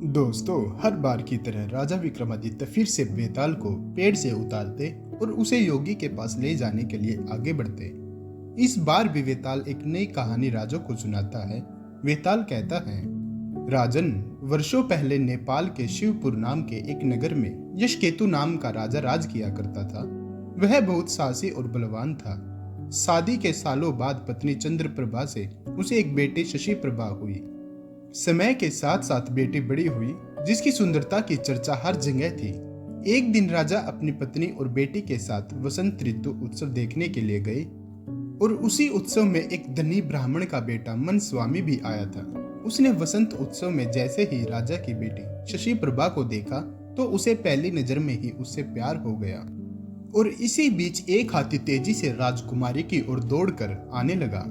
दोस्तों, हर बार की तरह राजा विक्रमादित्य फिर से बेताल को पेड़ से उतारते और उसे योगी के पास ले जाने के लिए आगे बढ़ते। इस बार भी वेताल एक नई कहानी राजा को सुनाता है। वेताल कहता है, राजन, वर्षों पहले नेपाल के शिवपुर नाम के एक नगर में यशकेतु नाम का राजा राज किया करता था। वह बहुत साहसी और बलवान था। शादी के सालों बाद पत्नी चंद्रप्रभा से उसे एक बेटी शशि प्रभा हुई। समय के साथ साथ बेटी बड़ी हुई, जिसकी सुंदरता की चर्चा हर जगह थी। एक दिन राजा अपनी पत्नी और बेटी के साथ वसंत ऋतु उत्सव देखने के लिए गए और उसी उत्सव में एक धनी ब्राह्मण का बेटा मनस्वामी भी आया था। उसने वसंत उत्सव में जैसे ही राजा की बेटी शशि प्रभा को देखा तो उसे पहली नजर में ही उससे प्यार हो गया। और इसी बीच एक हाथी तेजी से राजकुमारी की ओर दौड़कर आने लगा।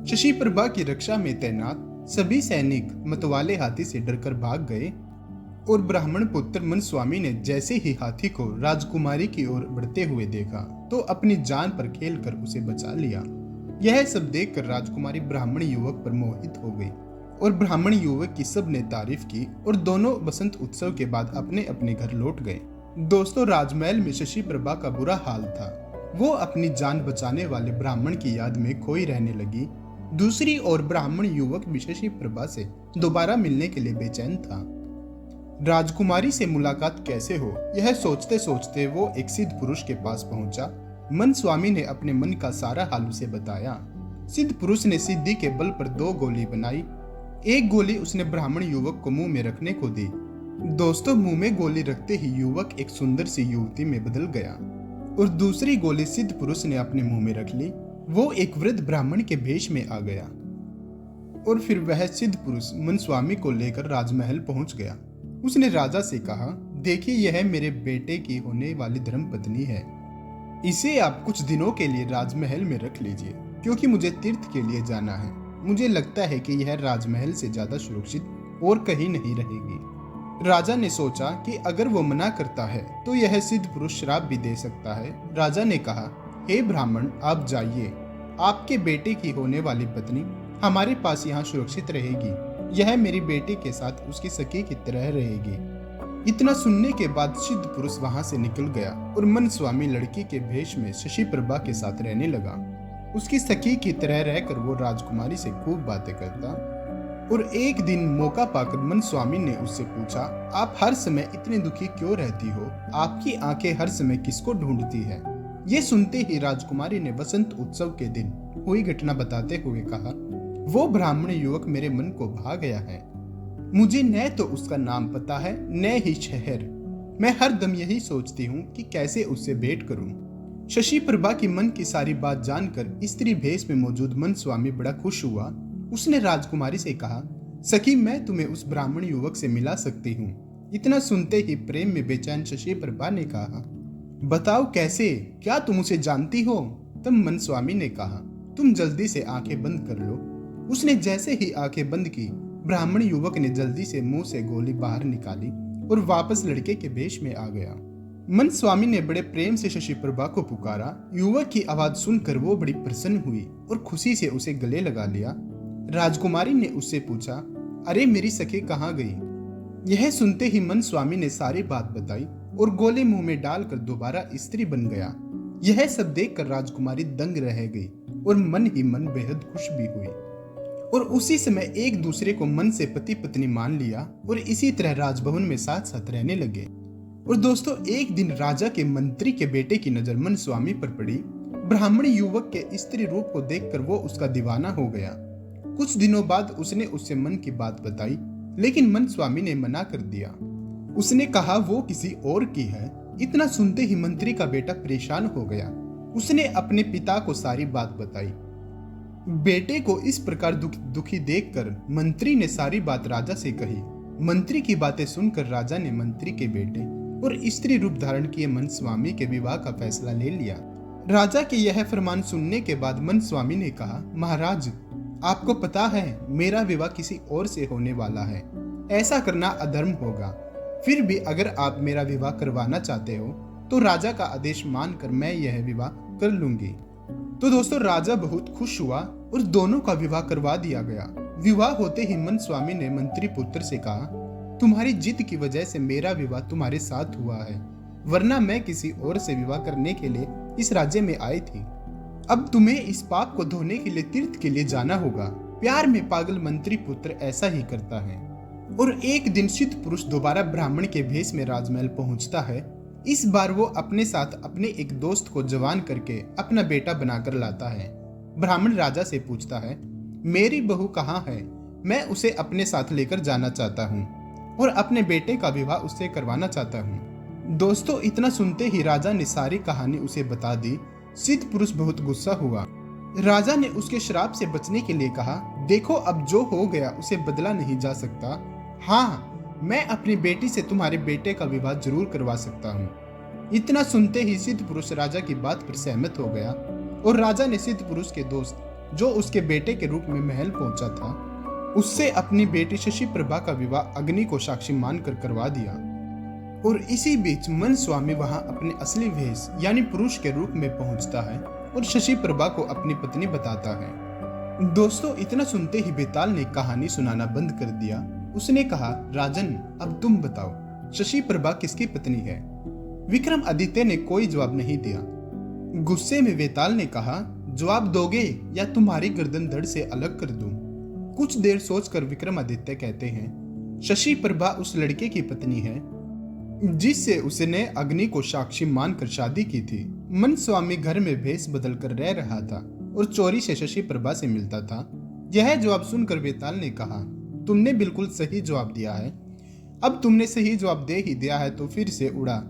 शशि प्रभा की रक्षा में तैनात सभी सैनिक मतवाले हाथी से डरकर भाग गए और ब्राह्मण पुत्र मनस्वामी ने जैसे ही हाथी को राजकुमारी की ओर बढ़ते हुए देखा तो अपनी जान पर खेलकर उसे बचा लिया। यह सब देखकर राजकुमारी ब्राह्मण युवक पर मोहित हो गई और ब्राह्मण युवक की सबने तारीफ की और दोनों बसंत उत्सव के बाद अपने अपने घर लौट गए। दोस्तों, राजमहल में शशि प्रभा का बुरा हाल था। वो अपनी जान बचाने वाले ब्राह्मण की याद में खोई रहने लगी। दूसरी ओर ब्राह्मण युवक भी शशि प्रभा से दोबारा मिलने के लिए बेचैन था। राजकुमारी से मुलाकात कैसे हो, यह सोचते सोचते वो एक सिद्ध पुरुष के पास पहुंचा। मनस्वामी ने अपने मन का सारा हाल उसे बताया। सिद्ध पुरुष ने सिद्धि के बल पर 2 गोली बनाई। एक गोली उसने ब्राह्मण युवक को मुंह में रखने को दी। दोस्तों, मुंह में गोली रखते ही युवक एक सुंदर सी युवती में बदल गया और दूसरी गोली सिद्ध पुरुष ने अपने मुंह में रख ली। वो एक वृद्ध ब्राह्मण के भेष में आ गया और फिर वह सिद्ध पुरुष मनस्वामी को लेकर राजमहल पहुंच गया। उसने राजा से कहा, देखिए, यह मेरे बेटे की होने वाली धर्मपत्नी है। इसे आप कुछ दिनों के लिए राजमहल में रख लीजिए, क्योंकि मुझे तीर्थ के लिए जाना है। मुझे लगता है कि यह राजमहल से ज्यादा सुरक्षित और कहीं नहीं रहेगी। राजा ने सोचा कि अगर वो मना करता है तो यह सिद्ध पुरुष श्राप भी दे सकता है। राजा ने कहा, हे ब्राह्मण, आप जाइए। आपके बेटे की होने वाली पत्नी हमारे पास यहाँ सुरक्षित रहेगी। यह मेरी बेटी के साथ उसकी सखी की तरह रहेगी। इतना सुनने के बाद सिद्ध पुरुष वहां से निकल गया और मनस्वामी लड़की के भेष में शशि प्रभा के साथ रहने लगा। उसकी सखी की तरह रहकर वो राजकुमारी से खूब बातें करता और एक दिन मौका पाकर मनस्वामी ने उससे पूछा, आप हर समय इतनी दुखी क्यों रहती हो? आपकी आंखें हर समय किसको ढूंढती है? ये सुनते ही राजकुमारी ने वसंत उत्सव के दिन हुई घटना बताते हुए कहा, वो ब्राह्मण युवक मेरे मन को भा गया है। मुझे न तो उसका नाम पता है न ही शहर। मैं हर दम यही सोचती हूँ कि कैसे उससे भेंट करूं। शशि प्रभा की मन की सारी बात जानकर स्त्री भेष में मौजूद मनस्वामी बड़ा खुश हुआ। उसने राजकुमारी से कहा, सखी, मैं तुम्हें उस ब्राह्मण युवक से मिला सकती हूँ। इतना सुनते ही प्रेम में बेचैन शशि प्रभा ने कहा, बताओ कैसे? क्या तुम उसे जानती हो? तब मनस्वामी ने कहा, तुम जल्दी से आंखें बंद कर लो। उसने जैसे ही आंखें बंद की, ब्राह्मण युवक ने जल्दी से मुंह से गोली बाहर निकाली और वापस लड़के के भेष में आ गया। मनस्वामी ने बड़े प्रेम से शशि प्रभा को पुकारा। युवक की आवाज सुनकर वो बड़ी प्रसन्न हुई और खुशी से उसे गले लगा लिया। राजकुमारी ने उससे पूछा, अरे मेरी सखी कहाँ गई? यह सुनते ही मनस्वामी ने सारी बात बताई और गोले मुंह में डालकर दोबारा स्त्री बन गया। यह सब देखकर राजकुमारी दंग रह गई और मन ही मन बेहद खुश भी हुई और उसी समय एक दूसरे को मन से पति पत्नी मान लिया और इसी तरह राजभवन में साथ साथ रहने लगे। और दोस्तों, एक दिन राजा के मंत्री के बेटे की नजर मनस्वामी पर पड़ी। ब्राह्मण युवक के स्त्री रूप को देखकर वो उसका दीवाना हो गया। कुछ दिनों बाद उसने उससे मन की बात बताई, लेकिन मनस्वामी ने मना कर दिया। उसने कहा वो किसी और की है। इतना सुनते ही मंत्री का बेटा परेशान हो गया। उसने अपने पिता को सारी बात बताई। बेटे को इस प्रकार दुखी देखकर मंत्री ने सारी बात राजा से कही। मंत्री की बातें सुनकर राजा ने मंत्री के बेटे और स्त्री रूप धारण किए मनस्वामी के विवाह का फैसला ले लिया। राजा के यह फरमान सुनने के बाद मनस्वामी ने कहा, महाराज, आपको पता है मेरा विवाह किसी और से होने वाला है। ऐसा करना अधर्म होगा। फिर भी अगर आप मेरा विवाह करवाना चाहते हो तो राजा का आदेश मानकर मैं यह विवाह कर लूंगी। तो दोस्तों, राजा बहुत खुश हुआ और दोनों का विवाह करवा दिया गया। विवाह होते ही मनस्वामी ने मंत्री पुत्र से कहा, तुम्हारी जिद की वजह से मेरा विवाह तुम्हारे साथ हुआ है, वरना मैं किसी और से विवाह करने के लिए इस राज्य में आई थी। अब तुम्हें इस पाप को धोने के लिए तीर्थ के लिए जाना होगा। प्यार में पागल मंत्री पुत्र ऐसा ही करता है। और एक दिन सिद्ध पुरुष दोबारा ब्राह्मण के भेष में राजमहल पहुंचता है। इस बार वो अपने साथ अपने एक दोस्त को जवान करके अपना बेटा बनाकर लाता है। ब्राह्मण राजा से पूछता है, मेरी बहू कहाँ है? मैं उसे अपने साथ लेकर जाना चाहता हूँ और अपने बेटे का विवाह उससे करवाना चाहता हूँ। दोस्तों, इतना सुनते ही राजा ने सारी कहानी उसे बता दी। सिद्ध पुरुष बहुत गुस्सा हुआ। राजा ने उसके श्राप से बचने के लिए कहा, देखो अब जो हो गया उसे बदला नहीं जा सकता। हाँ, मैं अपनी बेटी से तुम्हारे बेटे का विवाह जरूर करवा सकता हूँ। इतना सुनते ही सिद्ध पुरुष राजा की बात पर सहमत हो गया और राजा ने सिद्ध पुरुष के दोस्त, जो उसके बेटे के रूप में महल पहुंचा था, उससे अपनी बेटी शशि प्रभा का विवाह अग्नि को साक्षी मानकर करवा दिया। और इसी बीच मन स्वामी वहां अपने असली वेश यानी पुरुष के रूप में पहुंचता है और शशि प्रभा को अपनी पत्नी बताता है। दोस्तों, इतना सुनते ही बेताल ने कहानी सुनाना बंद कर दिया। उसने कहा, राजन, अब तुम बताओ, शशि प्रभा किसकी पत्नी है? विक्रमादित्य ने कोई जवाब नहीं दिया। गुस्से में वेताल ने कहा, जवाब दोगे या तुम्हारी गर्दन धड़ से अलग कर दूं? कुछ देर सोचकर विक्रमादित्य कहते हैं, शशि प्रभा उस लड़के की पत्नी है जिससे उसने अग्नि को साक्षी मानकर शादी की थी। मन स्वामी घर में भेष बदल कर रह रहा था और चोरी से शशि प्रभा से मिलता था। यह जवाब सुनकर वेताल ने कहा, तुमने बिल्कुल सही जवाब दिया है। अब तुमने सही जवाब दे ही दिया है तो फिर से उड़ा।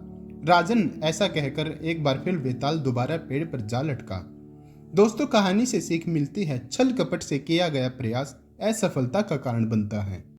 राजन, ऐसा कहकर एक बार फिर वेताल दोबारा पेड़ पर जा लटका। दोस्तों, कहानी से सीख मिलती है, छल कपट से किया गया प्रयास असफलता का कारण बनता है।